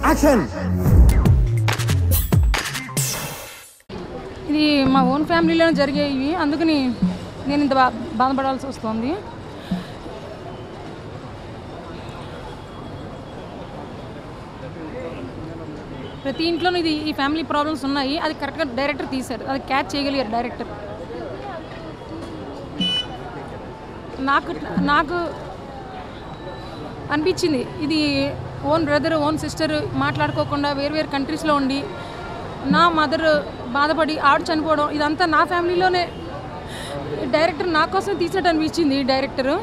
Action. ఇది మా own ఫ్యామిలీలోనే జరిగేవి, అందుకని నేను ఇంత బాధపడాల్సి వస్తుంది. ప్రతి ఇంట్లోనూ ఈ ఫ్యామిలీ ప్రాబ్లమ్స్ ఉన్నాయి. అది కరెక్ట్గా డైరెక్టర్ తీశారు, అది క్యాచ్ చేయగలిగారు డైరెక్టర్. నాకు అనిపించింది ఇది ఓన్ బ్రదర్ ఓన్ సిస్టర్ మాట్లాడుకోకుండా వేరు కంట్రీస్లో ఉండి నా మదర్ బాధపడి ఆవిడ చనిపోవడం, ఇదంతా నా ఫ్యామిలీలోనే డైరెక్టర్ నా కోసం తీసినట్టు అనిపించింది. డైరెక్టరు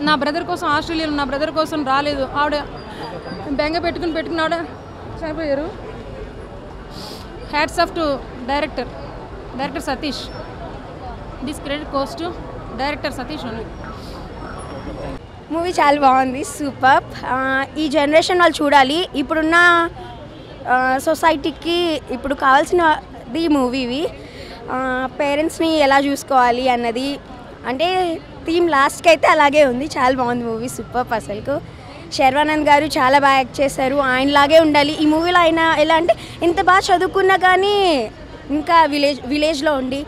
నా బ్రదర్ కోసం ఆస్ట్రేలియాలో నా బ్రదర్ కోసం రాలేదు, ఆవిడ బెంగ పెట్టుకుని ఆవిడ చనిపోయారు. Hats off to director Satish. This credit goes to director Satish only. Movie చాలా బాగుంది, సూపర్. ఈ జనరేషన్ వాళ్ళు చూడాలి. ఇప్పుడున్న సొసైటీకి ఇప్పుడు కావాల్సినది మూవీవి. పేరెంట్స్ని ఎలా చూసుకోవాలి అన్నది, అంటే థీమ్ లాస్ట్కి అయితే అలాగే ఉంది. చాలా బాగుంది మూవీ, సూపర్. అసలుకు శర్వానంద్ గారు చాలా బాగా యాక్ట్ చేశారు, ఆయనలాగే ఉండాలి ఈ మూవీలో. ఆయన ఎలా అంటే ఇంత బాగా చదువుకున్నా కానీ ఇంకా విలేజ్లో ఉండి,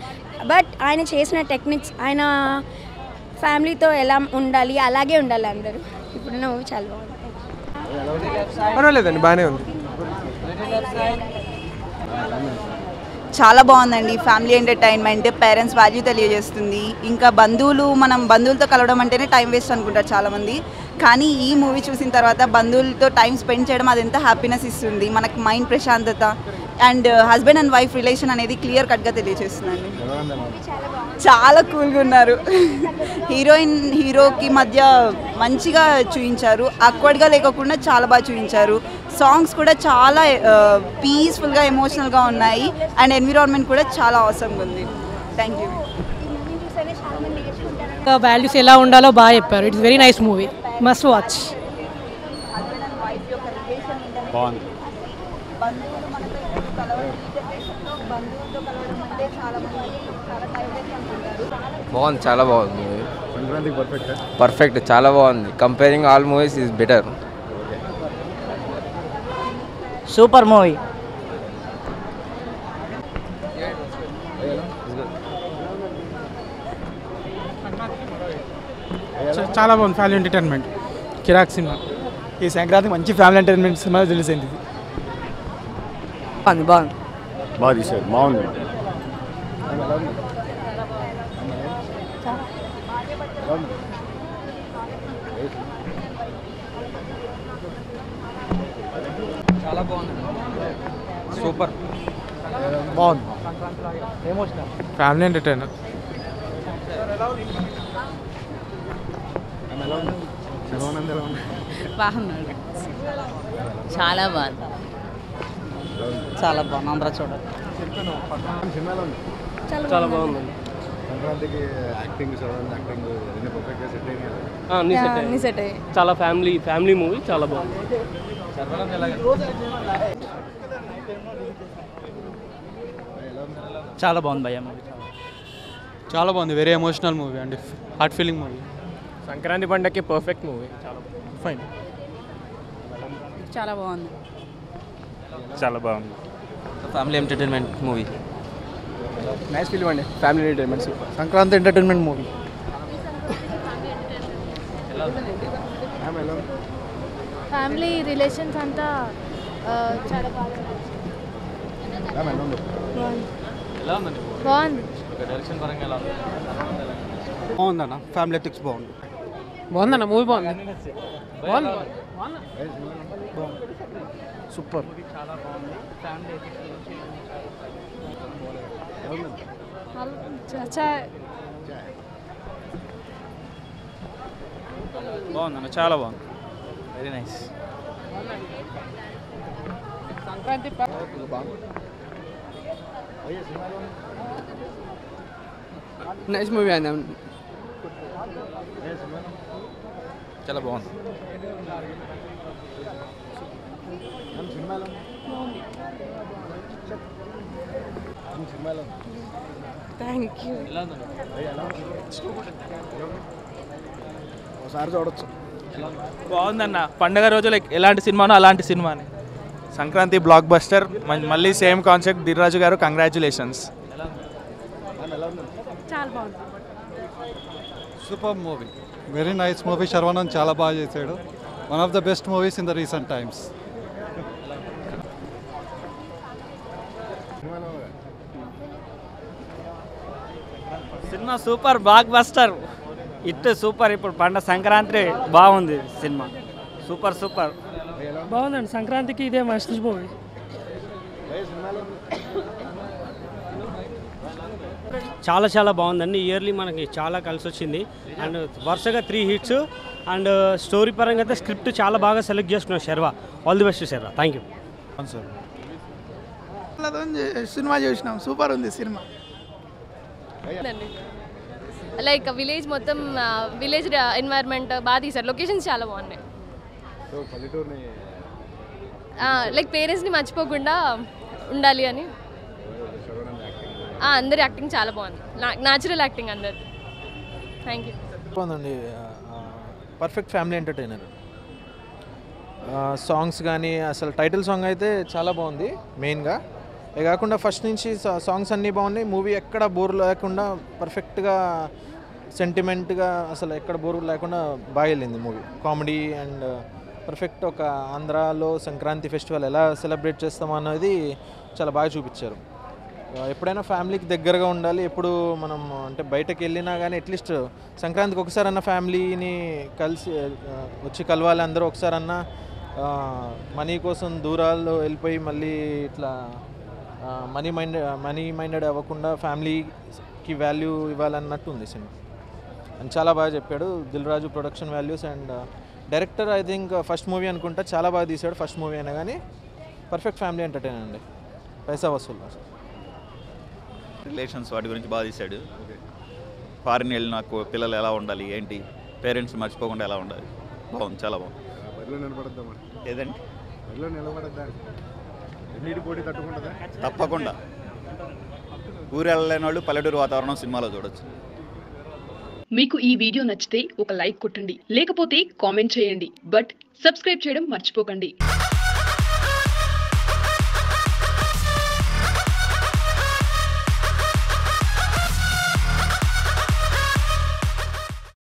బట్ ఆయన చేసిన టెక్నిక్స్, ఆయన ఫ్యామిలీతో ఎలా ఉండాలి అలాగే ఉండాలి అందరూ. ఇప్పుడున్న మూవీ చాలా బాగుంది. పర్వాలేదండి, బాగానే ఉంది. చాలా బాగుందండి. ఫ్యామిలీ ఎంటర్టైన్మెంట్, పేరెంట్స్ వాల్యూ తెలియజేస్తుంది. ఇంకా మనం బంధువులతో కలవడం అంటేనే టైం వేస్ట్ అనుకుంటారు చాలామంది, కానీ ఈ మూవీ చూసిన తర్వాత బంధువులతో టైం స్పెండ్ చేయడం అది ఎంత హ్యాపీనెస్ ఇస్తుంది, మనకు మైండ్ ప్రశాంతత and husband and wife relation అనేది క్లియర్ కట్గా తెలియజేస్తుందండి. చాలా కూల్గా ఉన్నారు. హీరోకి మధ్య మంచిగా చూపించారు, ఆక్వర్డ్గా లేకుండా చాలా బాగా చూపించారు. సాంగ్స్ కూడా చాలా పీస్ఫుల్గా ఎమోషనల్గా ఉన్నాయి అండ్ ఎన్విరాన్మెంట్ కూడా చాలా అవసరంగా ఉంది. Thank you. వాల్యూస్ ఎలా ఉండాలో బాగా చెప్పారు. It's very nice movie, must watch. బాగుంది. బాగుంది, చాలా బాగుంది. సంక్రాంతికి పర్ఫెక్ట్, చాలా బాగుంది. Comparing all movies is better. Super movie. చాలా బాగుంది. ఫ్యామిలీ ఎంటర్టైన్మెంట్, కిరాక్ సినిమా. ఈ సంక్రాంతి మంచి ఫ్యామిలీ ఎంటర్టైన్మెంట్ సినిమా రిలీజ్ అయింది. బాగుంది. బాగా తీశారు, బాగుంది. చాలా బాగుంది, సూపర్. బాగుంది. Family entertainer. బాగున్నాడు, చాలా బాగుంది. చాలా బాగుంది, అందరూ చూడాలి. చాలా బాగుంది. సంక్రాంతికి యాక్టింగ్ పర్ఫెక్ట్గా సెట్ అన్ని సెట్ అయ్యాయి. చాలా ఫ్యామిలీ మూవీ, చాలా బాగుంది. చాలా బాగుంది భయ్యా మూవీ, చాలా బాగుంది. వెరీ ఎమోషనల్ మూవీ అండి, హార్ట్ ఫీలింగ్ మూవీ. సంక్రాంతి పండగకి పర్ఫెక్ట్ మూవీ, చాలా ఫైన్. చాలా బాగుంది. చాలా బాగుంది. Family entertainment movie. Nice film అండి, family entertainment, super. Sankranti entertainment movie. Family relations అంతా చాలా బాగుంది. బాగుందన్న, ఫ్యామిలీ ఎథిక్స్ బాగుంది. బాగుందన్న మూవీ, బాగుంది. సూపర్. బాగుందన్న, చాలా బాగుంది. Very nice. నైస్ మూవీ అన్న, చాలా బాగుంది. Thank you. ఒకసారి చూడొచ్చు. బాగుందన్న పండగ రోజులు ఎలాంటి సినిమానో అలాంటి సినిమాని. సంక్రాంతి బ్లాక్ బస్టర్, మళ్ళీ సేమ్ కాన్సెప్ట్. దిల్రాజు గారు కంగ్రాచులేషన్స్. చాలా బాగుంది. Super movie, very nice movie. Sharwanand చాలా బాగా చేశాడు. One of the best movies in the recent times. Cinema super, block buster hit, super. ఇప్పుడు పండగ సంక్రాంతి బాగుంది సినిమా, సూపర్ సూపర్ బాగుందండి. సంక్రాంతికి ఇదే మస్ట్ మూవీ. చాలా చాలా బాగుందండి. ఇయర్లీ మనకి చాలా కలిసి వచ్చింది అండ్ వరుసగా 3 హిట్స్ అండ్ స్టోరీ పరంగా అయితే స్క్రిప్ట్ చాలా బాగా సెలెక్ట్ చేసుకున్నాం Sharwa. All the best Sharwa, thank you. Cinema చూసినాం, సూపర్ ఉంది సినిమా. లైక్ విలేజ్ మొత్తం విలేజ్ ఎన్వైర్న్మెంట్ బాగా తీశారు. లొకేషన్స్ చాలా బాగున్నాయి. లైక్ పేరెంట్స్ని మర్చిపోకుండా ఉండాలి అని. అందరి యాక్టింగ్ చాలా బాగుంది, న్యాచురల్ యాక్టింగ్ అందరు. Thank you. బాగుందండి, పర్ఫెక్ట్ ఫ్యామిలీ ఎంటర్టైనర్. సాంగ్స్ కానీ అసలు టైటిల్ సాంగ్ అయితే చాలా బాగుంది మెయిన్గా. ఇక కాకుండా ఫస్ట్ నుంచి సాంగ్స్ అన్నీ బాగున్నాయి. మూవీ ఎక్కడ బోర్ లేకుండా పర్ఫెక్ట్గా సెంటిమెంట్గా అసలు ఎక్కడ బోర్ లేకుండా బాగా వెళ్ళింది మూవీ. Comedy and perfect. ఒక ఆంధ్రాలో సంక్రాంతి ఫెస్టివల్ ఎలా సెలబ్రేట్ చేస్తామో అన్నది చాలా బాగా చూపించారు. ఎప్పుడైనా ఫ్యామిలీకి దగ్గరగా ఉండాలి. ఎప్పుడు మనం అంటే బయటకు వెళ్ళినా కానీ అట్లీస్ట్ సంక్రాంతికి ఒకసారి అన్న ఫ్యామిలీని కలిసి వచ్చి కలవాలి అందరూ ఒకసారి అన్న. మనీ కోసం దూరాల్లో వెళ్ళిపోయి మళ్ళీ ఇట్లా మనీ మైండెడ్ అవ్వకుండా ఫ్యామిలీకి వాల్యూ ఇవ్వాలన్నట్టు ఉంది సినిమా. అండ్ చాలా బాగా చెప్పాడు Dil Raju. Production values and director I think first movie అనుకుంటా, చాలా బాగా తీశాడు. ఫస్ట్ మూవీ అయినా కానీ పర్ఫెక్ట్ ఫ్యామిలీ ఎంటర్టైనర్ అండి, పైసా వసూలు. రిలేషన్స్ వాటి గురించి బాగా తీశాడు. ఫారిన్ వెళ్ళిన పిల్లలు ఎలా ఉండాలి, ఏంటి, పేరెంట్స్ మర్చిపోకుండా ఎలా ఉండాలి, బాగుంది, చాలా బాగుంది. ఏదండి తప్పకుండా ఊరు వెళ్ళలేని వాళ్ళు పల్లెటూరు వాతావరణం సినిమాలో చూడొచ్చు. మీకు ఈ వీడియో నచ్చితే ఒక లైక్ కొట్టండి, లేకపోతే కామెంట్ చేయండి, బట్ సబ్స్క్రైబ్ చేయడం మర్చిపోకండి.